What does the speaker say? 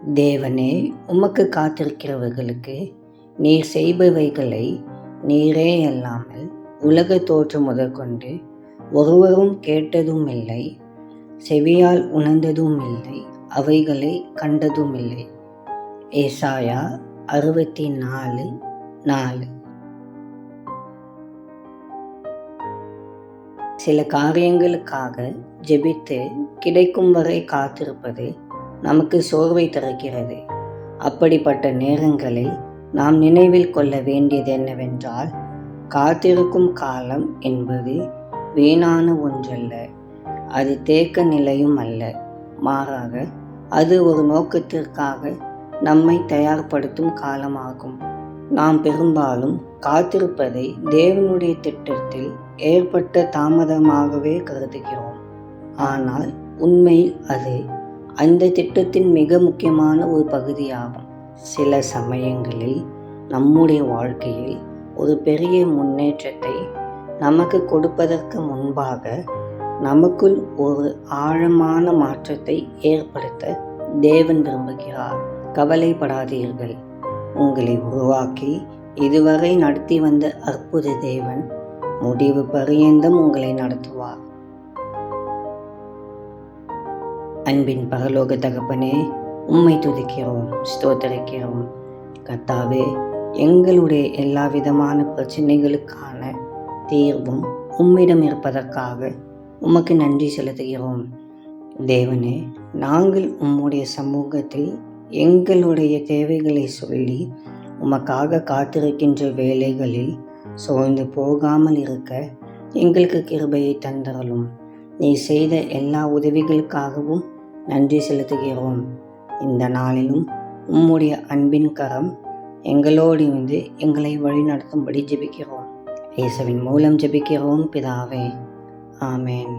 தேவனே, உமக்கு காத்திருக்கிறவர்களுக்கு நீர் செய்பவைகளை நீரே அல்லாமல் உலக தோற்றம் முதற்கொண்டு ஒருவரும் கேட்டதும் இல்லை, செவியால் உணர்ந்ததும் இல்லை, அவைகளை கண்டதும் இல்லை. ஏசாயா 64:4. சில காரியங்களுக்காக ஜெபித்து கிடைக்கும் வரை காத்திருப்பது நமக்கு சோர்வை தருகிறது. அப்படிப்பட்ட நேரங்களில் நாம் நினைவில் கொள்ள வேண்டியது என்னவென்றால், காத்திருக்கும் காலம் என்பது வீணான ஒன்றல்ல, அது தேக்க நிலையும் அல்ல. மாறாக அது ஒரு நோக்கத்திற்காக நம்மை தயார்படுத்தும் காலமாகும். நாம் பெரும்பாலும் காத்திருப்பதை தேவனுடைய திட்டத்தில் ஏற்பட்ட தாமதமாகவே கருதுகிறோம். ஆனால் உண்மையில் அது அந்த திட்டத்தின் மிக முக்கியமான ஒரு பகுதியாகும். சில சமயங்களில் நம்முடைய வாழ்க்கையில் ஒரு பெரிய முன்னேற்றத்தை நமக்கு கொடுப்பதற்கு முன்பாக நமக்குள் ஒரு ஆழமான மாற்றத்தை ஏற்படுத்த தேவன் விரும்புகிறார். கவலைப்படாதீர்கள். உங்களை உருவாக்கி இதுவரை நடத்தி வந்த அற்புத தேவன் முடிவு பரியந்தம் உங்களை நடத்துவார். அன்பின் பரலோக தகப்பனே, உம்மை துதிக்கிறோம், ஸ்தோத்தரிக்கிறோம். கர்த்தாவே, எங்களுடைய எல்லா விதமான பிரச்சனைகளுக்கான தீர்வும் உம்மிடம் இருப்பதற்காக உமக்கு நன்றி செலுத்துகிறோம். தேவனே, நாங்கள் உம்முடைய சமூகத்தில் எங்களுடைய தேவைகளை சொல்லி உமக்காக காத்திருக்கின்ற வேளைகளில் சோர்ந்து போகாமல் இருக்க எங்களுக்கு கிருபையை தந்தரலும். நீ செய்த எல்லா உதவிகளுக்காகவும் நன்றி செலுத்துகிறோம். இந்த நாளிலும் உம்முடைய அன்பின் கரம் எங்களோடு இருந்து எங்களை வழிநடத்தும்படி ஜெபிக்கிறோம். இயேசுவின் மூலம் ஜெபிக்கிறோம் பிதாவே. ஆமேன்.